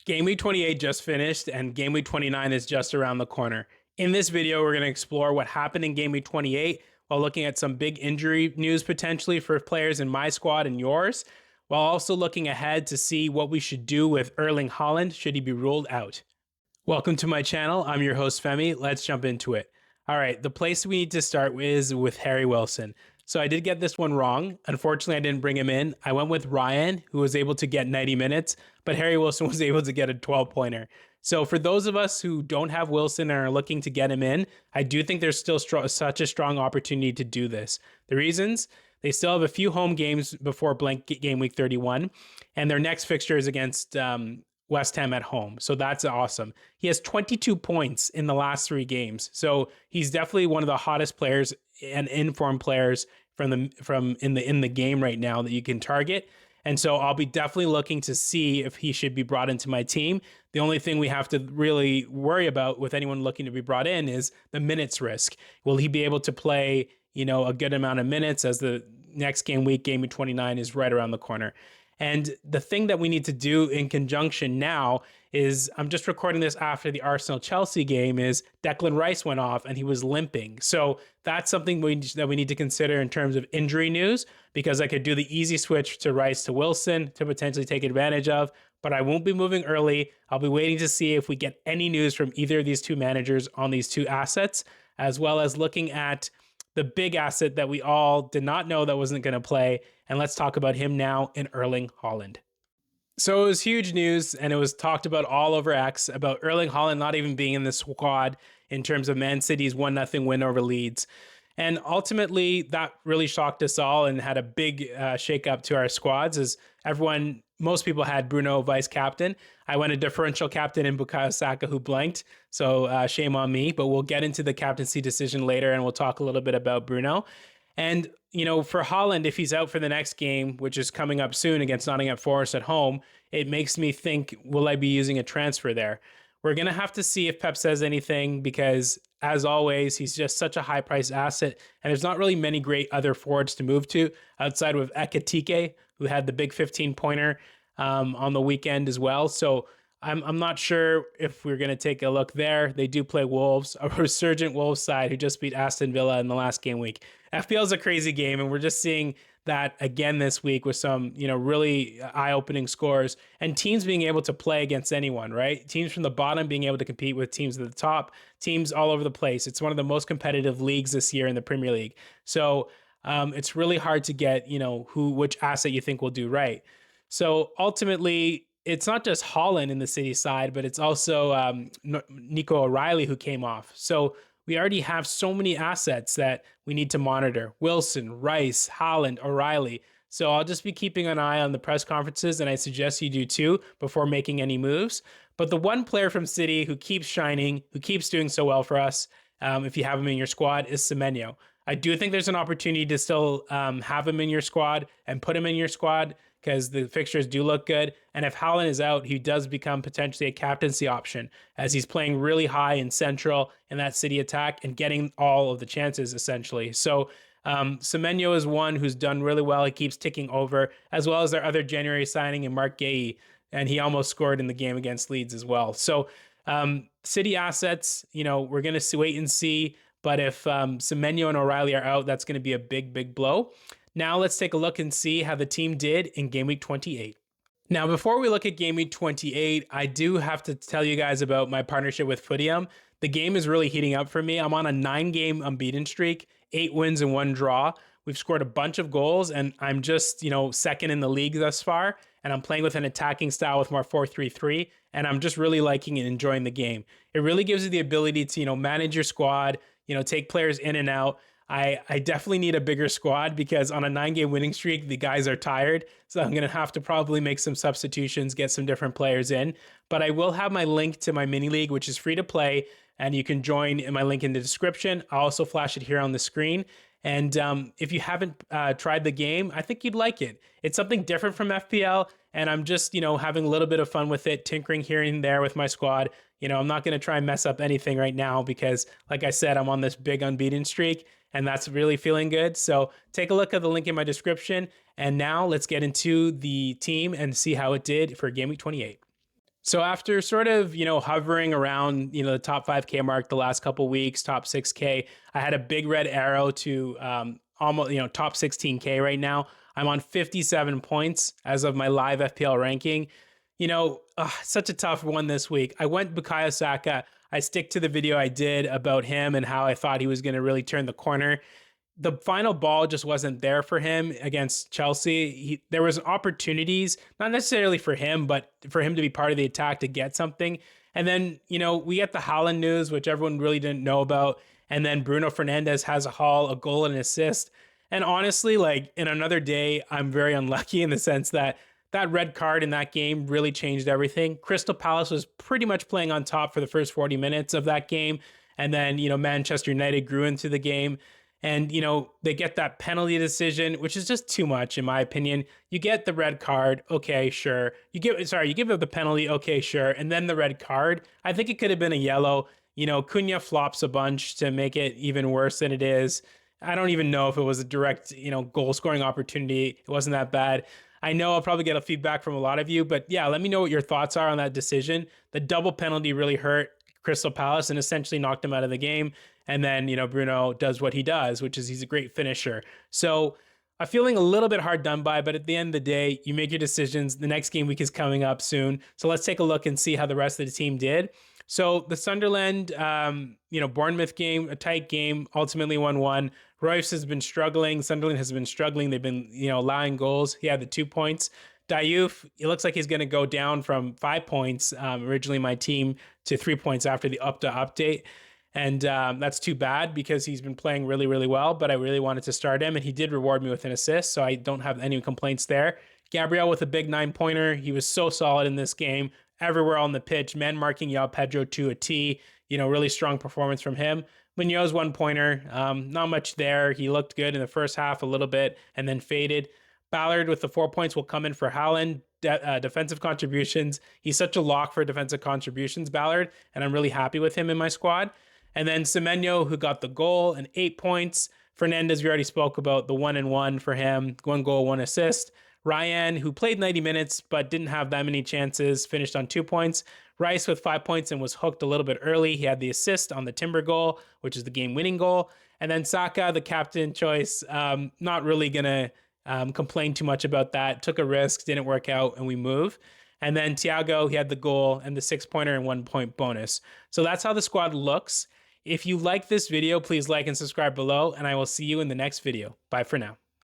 Game week 28 just finished and game week 29 is just around the corner. In this video, we're going to explore what happened in game week 28 while looking at some big injury news potentially for players in my squad and yours, while also looking ahead to see what we should do with Erling Haaland should he be ruled out. Welcome to my channel. I'm your host Femi. Let's jump into it. All right, the place we need to start is with Harry Wilson. So I did get this one wrong. Unfortunately, I didn't bring him in. I went with Rayan, who was able to get 90 minutes, but Harry Wilson was able to get a 12-pointer. So for those of us who don't have Wilson and are looking to get him in, I do think there's still such a strong opportunity to do this. The reasons: they still have a few home games before blank game week 31, and their next fixture is against West Ham at home. So that's awesome. He has 22 points in the last 3 games. So he's definitely one of the hottest players and informed players in the game right now that you can target. And so I'll be definitely looking to see if he should be brought into my team. The only thing we have to really worry about with anyone looking to be brought in is the minutes risk. Will he be able to play, a good amount of minutes as the next game week 29 is right around the corner? And the thing that we need to do in conjunction now is, I'm just recording this after the Arsenal-Chelsea game, is Declan Rice went off and he was limping. So that's something that we need to consider in terms of injury news, because I could do the easy switch to Rice to Wilson to potentially take advantage of, but I won't be moving early. I'll be waiting to see if we get any news from either of these two managers on these two assets, as well as looking at the big asset that we all did not know that wasn't going to play. And let's talk about him now in Erling Haaland. So it was huge news, and it was talked about all over X about Erling Haaland not even being in the squad in terms of Man City's 1-0 win over Leeds. And ultimately, that really shocked us all and had a big shake-up to our squads, as most people had Bruno vice captain. I went a differential captain in Bukayo Saka, who blanked, so shame on me. But we'll get into the captaincy decision later, and we'll talk a little bit about Bruno. And, for Haaland, if he's out for the next game, which is coming up soon against Nottingham Forest at home, it makes me think, will I be using a transfer there? We're going to have to see if Pep says anything, because as always, he's just such a high price asset. And there's not really many great other forwards to move to outside of Ekitike, who had the big 15-pointer on the weekend as well. So I'm not sure if we're going to take a look there. They do play Wolves, a resurgent Wolves side who just beat Aston Villa in the last game week. FPL is a crazy game, and we're just seeing that again this week with some, really eye-opening scores and teams being able to play against anyone, right? Teams from the bottom being able to compete with teams at the top, teams all over the place. It's one of the most competitive leagues this year in the Premier League. So it's really hard to get, which asset you think will do right. So ultimately, it's not just Haaland in the City side, but it's also Nico O'Reilly who came off. So we already have so many assets that we need to monitor: Wilson, Rice, Haaland, O'Reilly. So I'll just be keeping an eye on the press conferences, and I suggest you do too before making any moves. But the one player from City who keeps shining, who keeps doing so well for us, if you have him in your squad, is Semenyo. I do think there's an opportunity to still have him in your squad and put him in your squad, because the fixtures do look good. And if Haaland is out, he does become potentially a captaincy option, as he's playing really high and central in that City attack and getting all of the chances, essentially. So Semenyo is one who's done really well. He keeps ticking over, as well as their other January signing in Mark Guéhi, and he almost scored in the game against Leeds as well. So City assets, we're going to wait and see. But if Semenyo and O'Reilly are out, that's going to be a big, big blow. Now let's take a look and see how the team did in game week 28. Now, before we look at game week 28, I do have to tell you guys about my partnership with Fulham. The game is really heating up for me. I'm on a 9-game unbeaten streak, 8 wins and 1 draw. We've scored a bunch of goals, and I'm just, second in the league thus far. And I'm playing with an attacking style with more 4-3-3, and I'm just really liking and enjoying the game. It really gives you the ability to, manage your squad, take players in and out. I definitely need a bigger squad, because on a 9-game winning streak, the guys are tired. So I'm going to have to probably make some substitutions, get some different players in. But I will have my link to my mini league, which is free to play, and you can join in my link in the description. I'll also flash it here on the screen. And if you haven't tried the game, I think you'd like it. It's something different from FPL, and I'm just, having a little bit of fun with it, tinkering here and there with my squad. I'm not going to try and mess up anything right now, because, like I said, I'm on this big unbeaten streak, and that's really feeling good. So take a look at the link in my description. And now let's get into the team and see how it did for Game Week 28. So after sort of, hovering around, the top 5K mark the last couple weeks, top 6K, I had a big red arrow to almost, top 16K right now. I'm on 57 points as of my live FPL ranking. Such a tough one this week. I went Bukayo Saka. I stick to the video I did about him and how I thought he was going to really turn the corner. The final ball just wasn't there for him against Chelsea. There was opportunities, not necessarily for him, but for him to be part of the attack to get something. And then, we get the Haaland news, which everyone really didn't know about. And then Bruno Fernandes has a goal and an assist. And honestly, like in another day, I'm very unlucky in the sense that that red card in that game really changed everything. Crystal Palace was pretty much playing on top for the first 40 minutes of that game. And then, Manchester United grew into the game. And, they get that penalty decision, which is just too much, in my opinion. You get the red card. Okay, sure. You give up the penalty. Okay, sure. And then the red card. I think it could have been a yellow. Cunha flops a bunch to make it even worse than it is. I don't even know if it was a direct, goal scoring opportunity. It wasn't that bad. I know I'll probably get a feedback from a lot of you, but yeah, let me know what your thoughts are on that decision. The double penalty really hurt Crystal Palace and essentially knocked him out of the game. And then, Bruno does what he does, which is he's a great finisher. So I'm feeling a little bit hard done by, but at the end of the day, you make your decisions. The next game week is coming up soon. So let's take a look and see how the rest of the team did. So the Sunderland, Bournemouth game, a tight game, ultimately 1-1. Royce has been struggling. Sunderland has been struggling. They've been, allowing goals. He had the 2 points. Diouf, it looks like he's going to go down from 5 points, originally my team, to 3 points after the update. And that's too bad because he's been playing really, really well, but I really wanted to start him, and he did reward me with an assist, so I don't have any complaints there. Gabriel with a big 9-pointer. He was so solid in this game, everywhere on the pitch, man marking Yao Pedro to a T. Really strong performance from him. Munoz 1-pointer, not much there. He looked good in the first half a little bit and then faded. Ballard with the 4 points will come in for Haaland. Defensive contributions. He's such a lock for defensive contributions, Ballard, and I'm really happy with him in my squad. And then Semenyo, who got the goal and 8 points. Fernandes, we already spoke about the 1-1 for him, 1 goal, 1 assist. Rayan, who played 90 minutes but didn't have that many chances, finished on 2 points. Rice with 5 points and was hooked a little bit early. He had the assist on the Timber goal, which is the game-winning goal. And then Saka, the captain choice, not really going to complain too much about that. Took a risk, didn't work out, and we move. And then Thiago, he had the goal and the 6-pointer and 1 point bonus. So that's how the squad looks. If you like this video, please like and subscribe below, and I will see you in the next video. Bye for now.